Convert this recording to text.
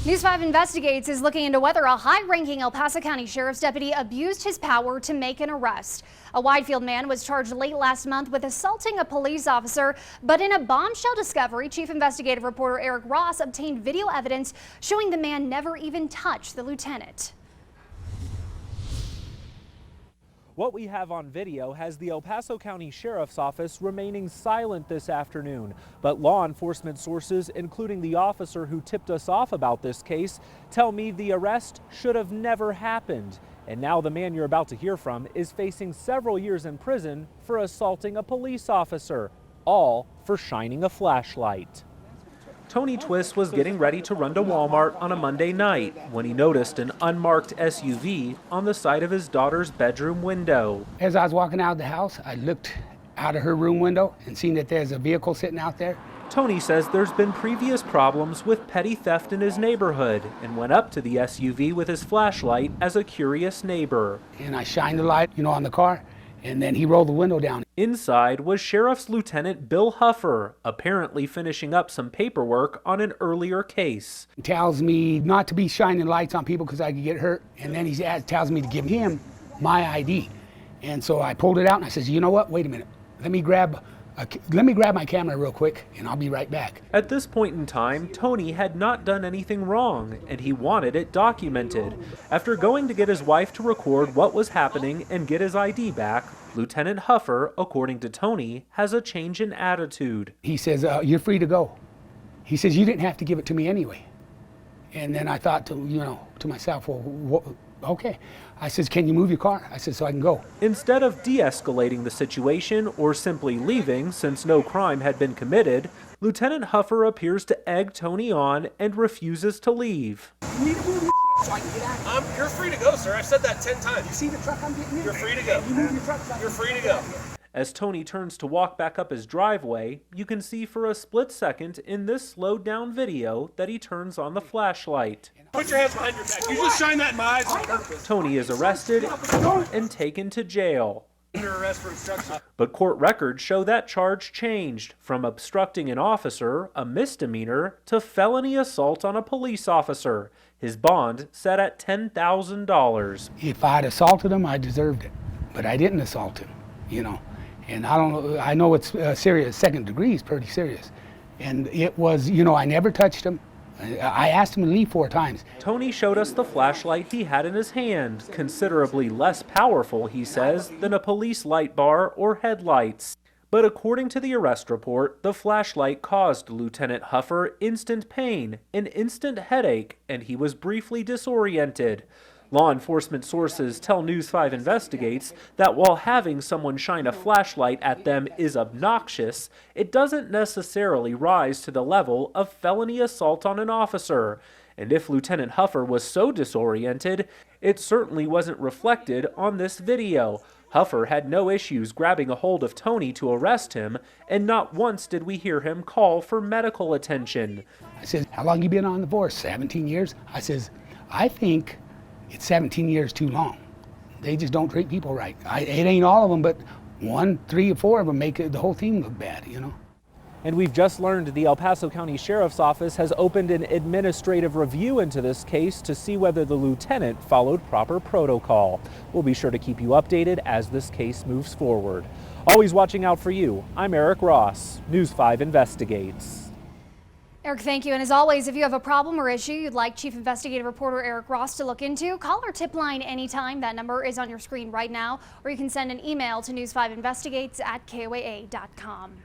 News 5 Investigates is looking into whether a high-ranking El Paso County Sheriff's deputy abused his power to make an arrest. A Widefield man was charged late last month with assaulting a police officer, but in a bombshell discovery, Chief Investigative Reporter Eric Ross obtained video evidence showing the man never even touched the lieutenant. What we have on video has the El Paso County Sheriff's Office remaining silent this afternoon. But law enforcement sources, including the officer who tipped us off about this case, tell me the arrest should have never happened. And now the man you're about to hear from is facing several years in prison for assaulting a police officer, all for shining a flashlight. Tony Twist was getting ready to run to Walmart on a Monday night when he noticed an unmarked SUV on the side of his daughter's bedroom window. As I was walking out of the house, I looked out of her room window and seen that there's a vehicle sitting out there. Tony says there's been previous problems with petty theft in his neighborhood and went up to the SUV with his flashlight as a curious neighbor. And I shined the light, on the car, and then he rolled the window down. Inside was Sheriff's Lieutenant Bill Huffer, apparently finishing up some paperwork on an earlier case. He tells me not to be shining lights on people because I could get hurt, and then he tells me to give him my ID. And so I pulled it out and I says, you know what, wait a minute, let me grab my camera real quick and I'll be right back. At this point in time, Tony had not done anything wrong and he wanted it documented. After going to get his wife to record what was happening and get his ID back, Lieutenant Huffer, according to Tony, has a change in attitude. He says, you're free to go. He says, you didn't have to give it to me anyway. And then I thought to myself, well, okay. I says, can you move your car? I said, so I can go. Instead of de-escalating the situation or simply leaving since no crime had been committed, Lieutenant Huffer appears to egg Tony on and refuses to leave. You need to move your so I can get out of here. You're free to go, sir. I've said that 10 times. You see the truck I'm getting in? You're free to go. You move your truck so You're free to go. As Tony turns to walk back up his driveway, you can see for a split second in this slowed down video that he turns on the flashlight. Put your hands behind your back. You just shine that in my eyes on purpose. Tony is arrested and taken to jail. Under arrest for obstruction. But court records show that charge changed from obstructing an officer, a misdemeanor, to felony assault on a police officer. His bond set at $10,000. If I'd assaulted him, I deserved it. But I didn't assault him, And I know it's serious. Second degree is pretty serious. And it was, I never touched him. I asked him to leave 4 times. Tony showed us the flashlight he had in his hand, considerably less powerful, he says, than a police light bar or headlights. But according to the arrest report, the flashlight caused Lieutenant Huffer instant pain, an instant headache, and he was briefly disoriented. Law enforcement sources tell News 5 Investigates that while having someone shine a flashlight at them is obnoxious, it doesn't necessarily rise to the level of felony assault on an officer. And if Lieutenant Huffer was so disoriented, it certainly wasn't reflected on this video. Huffer had no issues grabbing a hold of Tony to arrest him, and not once did we hear him call for medical attention. I said, how long you been on the force? 17 years? I says, I think it's 17 years too long. They just don't treat people right. It ain't all of them, but 1, 3, or 4 of them make the whole team look bad, And we've just learned the El Paso County Sheriff's Office has opened an administrative review into this case to see whether the lieutenant followed proper protocol. We'll be sure to keep you updated as this case moves forward. Always watching out for you, I'm Eric Ross, News 5 Investigates. Eric, thank you. And as always, if you have a problem or issue you'd like Chief Investigative Reporter Eric Ross to look into, call our tip line anytime. That number is on your screen right now, or you can send an email to news5investigates@koaa.com.